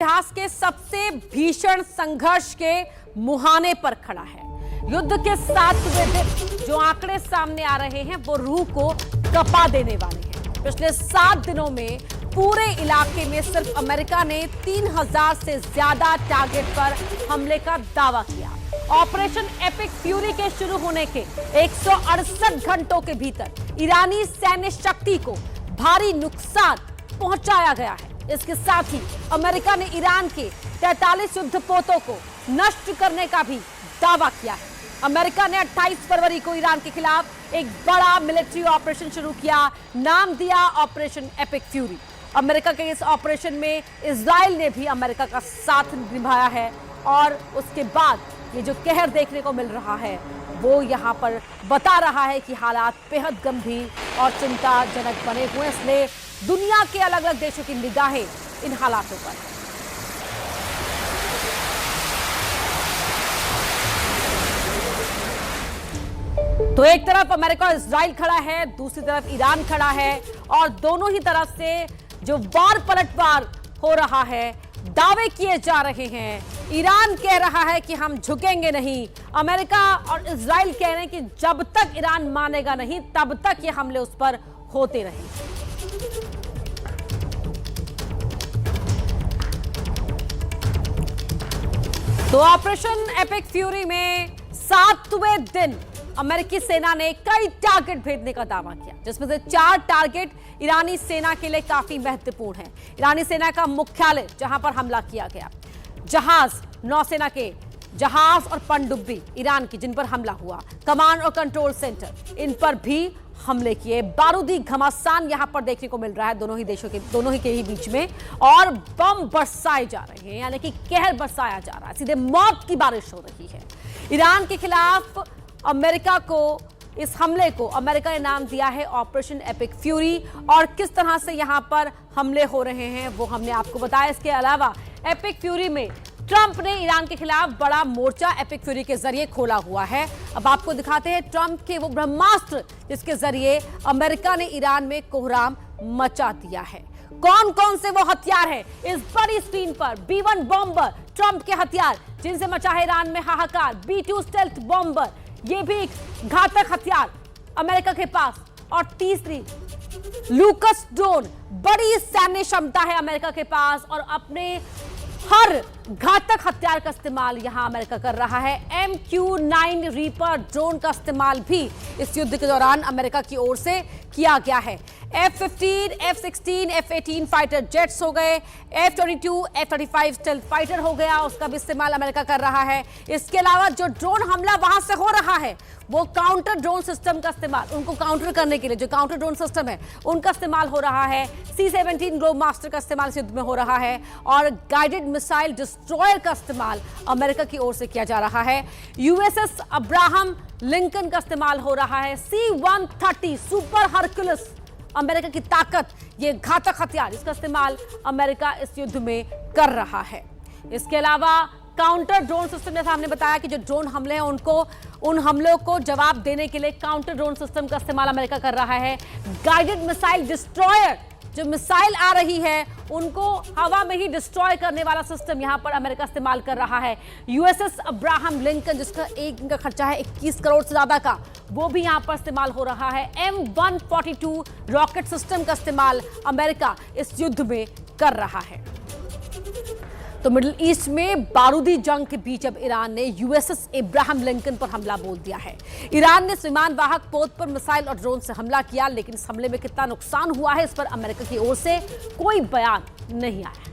इतिहास के सबसे भीषण संघर्ष के मुहाने पर खड़ा है। युद्ध के 7वें दिन जो आंकड़े सामने आ रहे हैं वो रूह को कपा देने वाले हैं। पिछले 7 दिनों में पूरे इलाके में सिर्फ अमेरिका ने 3000 से ज्यादा टारगेट पर हमले का दावा किया। ऑपरेशन एपिक फ्यूरी के शुरू होने के 168 घंटों के भीतर ईरानी सैन्य शक्ति को भारी नुकसान पहुंचाया गया है। इसके साथ ही अमेरिका ने ईरान के 43 युद्धपोतों को नष्ट करने का भी दावा किया है। अमेरिका ने 28 फरवरी को ईरान के खिलाफ एक बड़ा मिलिट्री ऑपरेशन शुरू किया, नाम दिया ऑपरेशन एपिक फ्यूरी। अमेरिका के इस ऑपरेशन में इजराइल ने भी अमेरिका का साथ निभाया है और उसके बाद ये जो कहर देखने को मिल रहा है वो यहाँ पर बता रहा है कि हालात बेहद गंभीर और चिंताजनक बने हुए, इसलिए दुनिया के अलग अलग देशों की निगाहें इन हालातों पर। तो एक तरफ अमेरिका और इजराइल खड़ा है, दूसरी तरफ ईरान खड़ा है और दोनों ही तरफ से जो वार पलटवार हो रहा है, दावे किए जा रहे हैं। ईरान कह रहा है कि हम झुकेंगे नहीं, अमेरिका और इजराइल कह रहे हैं कि जब तक ईरान मानेगा नहीं तब तक ये हमले उस पर होते रहेंगे। तो ऑपरेशन एपिक फ्यूरी में 7वें दिन अमेरिकी सेना ने कई टारगेट भेजने का दावा किया, जिसमें से 4 टारगेट ईरानी सेना के लिए काफी महत्वपूर्ण है। ईरानी सेना का मुख्यालय जहां पर हमला किया गया, जहाज, नौसेना के जहाज और पनडुब्बी ईरान की जिन पर हमला हुआ, कमांड और कंट्रोल सेंटर, इन पर भी हमले किए। बारूदी घमासान यहां पर देखने को मिल रहा है दोनों ही के ही बीच में, और बम बरसाए जा रहे हैं, यानी कि कहर बरसाया जा रहा है, सीधे मौत की बारिश हो रही है। ईरान के खिलाफ अमेरिका को इस हमले को अमेरिका ने नाम दिया है ऑपरेशन एपिक फ्यूरी, और किस तरह से यहां पर हमले हो रहे हैं वो हमने आपको बताया। इसके अलावा एपिक फ्यूरी में ट्रंप ने ईरान के खिलाफ बड़ा मोर्चा एपिक फ्यूरी के जरिए खोला हुआ है। अब आपको दिखाते हैं ट्रंप के वो ब्रह्मास्त्र जिसके जरिए अमेरिका ने ईरान में कोहराम मचा दिया है। कौन कौन से वो हथियार है इस बड़ी स्क्रीन पर। B-1 बॉम्बर ट्रंप के हथियार जिनसे मचा है ईरान में हाहाकार। B-2 स्टेल्थ बॉम्बर, ये भी एक घातक हथियार अमेरिका के पास। और तीसरी लूकस ड्रोन, बड़ी सैन्य क्षमता है अमेरिका के पास और अपने हर घातक हथियार का इस्तेमाल यहां अमेरिका कर रहा है। MQ-9 रीपर ड्रोन का इस्तेमाल भी इस युद्ध के दौरान अमेरिका की ओर से किया गया है। F-15, F-16, F-18 fighter jets हो गए, F-22, F-35 स्टेल्थ फाइटर हो गया, उसका भी इस्तेमाल अमेरिका कर रहा है। इसके अलावा जो ड्रोन हमला वहां से हो रहा है वो काउंटर ड्रोन सिस्टम का इस्तेमाल, उनको काउंटर करने के लिए जो काउंटर ड्रोन सिस्टम है उनका इस्तेमाल हो रहा है। C-17 ग्लोबमास्टर का इस्तेमाल इस युद्ध में हो रहा है और गाइडेड मिसाइल डिस्ट्रॉयर का इस्तेमाल अमेरिका की ओर से किया जा रहा है। USS अब्राहम लिंकन का इस्तेमाल हो रहा है। C-130 सुपर हरक्यूलिस, अमेरिका की ताकत, ये घातक हथियार, इसका इस्तेमाल अमेरिका इस युद्ध में कर रहा है। इसके अलावा काउंटर ड्रोन सिस्टम, जैसा हमने बताया कि जो ड्रोन हमले हैं उन हमलों को जवाब देने के लिए काउंटर ड्रोन सिस्टम का इस्तेमाल अमेरिका कर रहा है। गाइडेड मिसाइल डिस्ट्रॉयर, जो मिसाइल आ रही है उनको हवा में ही डिस्ट्रॉय करने वाला सिस्टम यहां पर अमेरिका इस्तेमाल कर रहा है। USS अब्राहम लिंकन, जिसका एक का खर्चा है 21 करोड़ से ज्यादा का, वो भी यहां पर इस्तेमाल हो रहा है। M142 रॉकेट सिस्टम का इस्तेमाल अमेरिका इस युद्ध में कर रहा है। तो मिडिल ईस्ट में बारूदी जंग के बीच अब ईरान ने USS अब्राहम लिंकन पर हमला बोल दिया है। ईरान ने विमान वाहक पोत पर मिसाइल और ड्रोन से हमला किया, लेकिन इस हमले में कितना नुकसान हुआ है इस पर अमेरिका की ओर से कोई बयान नहीं आया।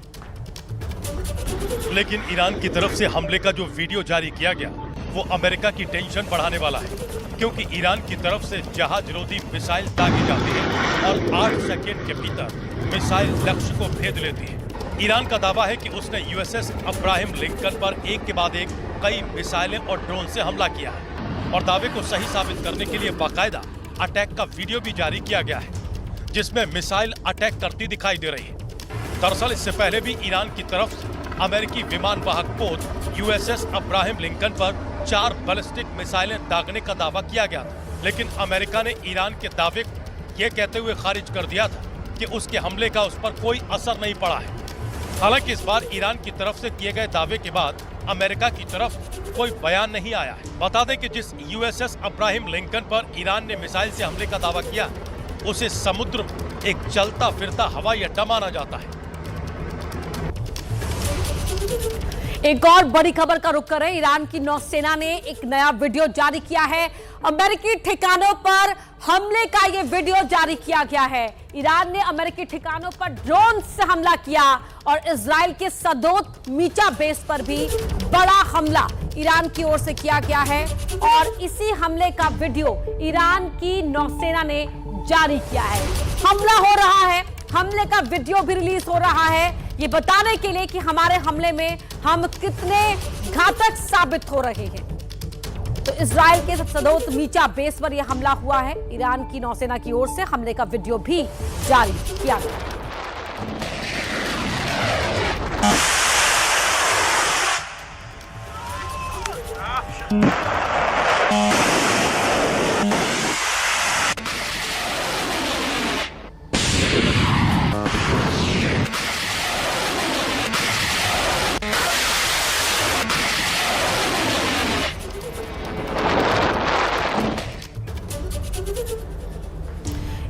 लेकिन ईरान की तरफ से हमले का जो वीडियो जारी किया गया वो अमेरिका की टेंशन बढ़ाने वाला है, क्योंकि ईरान की तरफ से जहाज रोधी मिसाइल दागी जाती है और 8 सेकेंड के भीतर मिसाइल लक्ष्य को भेद लेती है। ईरान का दावा है कि उसने USS अब्राहम लिंकन पर एक के बाद एक कई मिसाइलें और ड्रोन से हमला किया है और दावे को सही साबित करने के लिए बाकायदा अटैक का वीडियो भी जारी किया गया है, जिसमें मिसाइल अटैक करती दिखाई दे रही है। दरअसल इससे पहले भी ईरान की तरफ से अमेरिकी विमान वाहक पोत USS अब्राहम लिंकन पर 4 बैलिस्टिक मिसाइलें दागने का दावा किया गया था, लेकिन अमेरिका ने ईरान के दावे ये कहते हुए खारिज कर दिया था कि उसके हमले का उस पर कोई असर नहीं पड़ा है। हालांकि इस बार ईरान की तरफ से किए गए दावे के बाद अमेरिका की तरफ कोई बयान नहीं आया है। बता दें कि जिस यूएसएस अब्राहम लिंकन पर ईरान ने मिसाइल से हमले का दावा किया, उसे समुद्र में एक चलता फिरता हवाई अड्डा माना जाता है। एक और बड़ी खबर का रुख करें। ईरान की नौसेना ने एक नया वीडियो जारी किया है। अमेरिकी ठिकानों पर हमले का यह वीडियो जारी किया गया है। ईरान ने अमेरिकी ठिकानों पर ड्रोन से हमला किया और इजराइल के सदोत मीचा बेस पर भी बड़ा हमला ईरान की ओर से किया गया है और इसी हमले का वीडियो ईरान की नौसेना ने जारी किया है। हमला हो रहा है, हमले का वीडियो भी रिलीज हो रहा है, ये बताने के लिए कि हमारे हमले में हम कितने घातक साबित हो रहे हैं। तो इजराइल के सदोत मीचा बेस पर यह हमला हुआ है। ईरान की नौसेना की ओर से हमले का वीडियो भी जारी किया गया।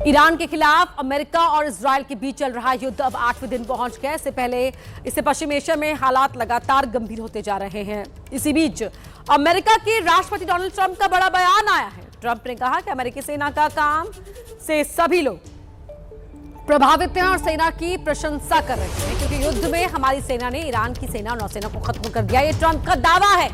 ईरान के खिलाफ अमेरिका और इजराइल के बीच चल रहा युद्ध अब 8वें दिन पहुंच गया। इससे पश्चिम एशिया में हालात लगातार गंभीर होते जा रहे हैं। इसी बीच अमेरिका के राष्ट्रपति डोनाल्ड ट्रंप का बड़ा बयान आया है। ट्रंप ने कहा कि अमेरिकी सेना का काम से सभी लोग प्रभावित हैं और सेना की प्रशंसा कर रहे हैं, क्योंकि युद्ध में हमारी सेना ने ईरान की सेना और नौसेना को खत्म कर दिया। ये ट्रंप का दावा है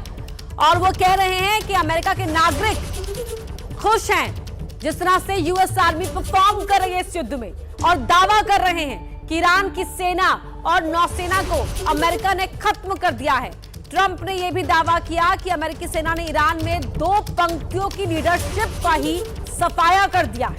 और वो कह रहे हैं कि अमेरिका के नागरिक खुश हैं जिस तरह से यूएस आर्मी परफॉर्म कर रही है इस युद्ध में, और दावा कर रहे हैं कि ईरान की सेना और नौसेना को अमेरिका ने खत्म कर दिया है। ट्रंप ने यह भी दावा किया कि अमेरिकी सेना ने ईरान में 2 पंक्तियों की लीडरशिप का ही सफाया कर दिया है।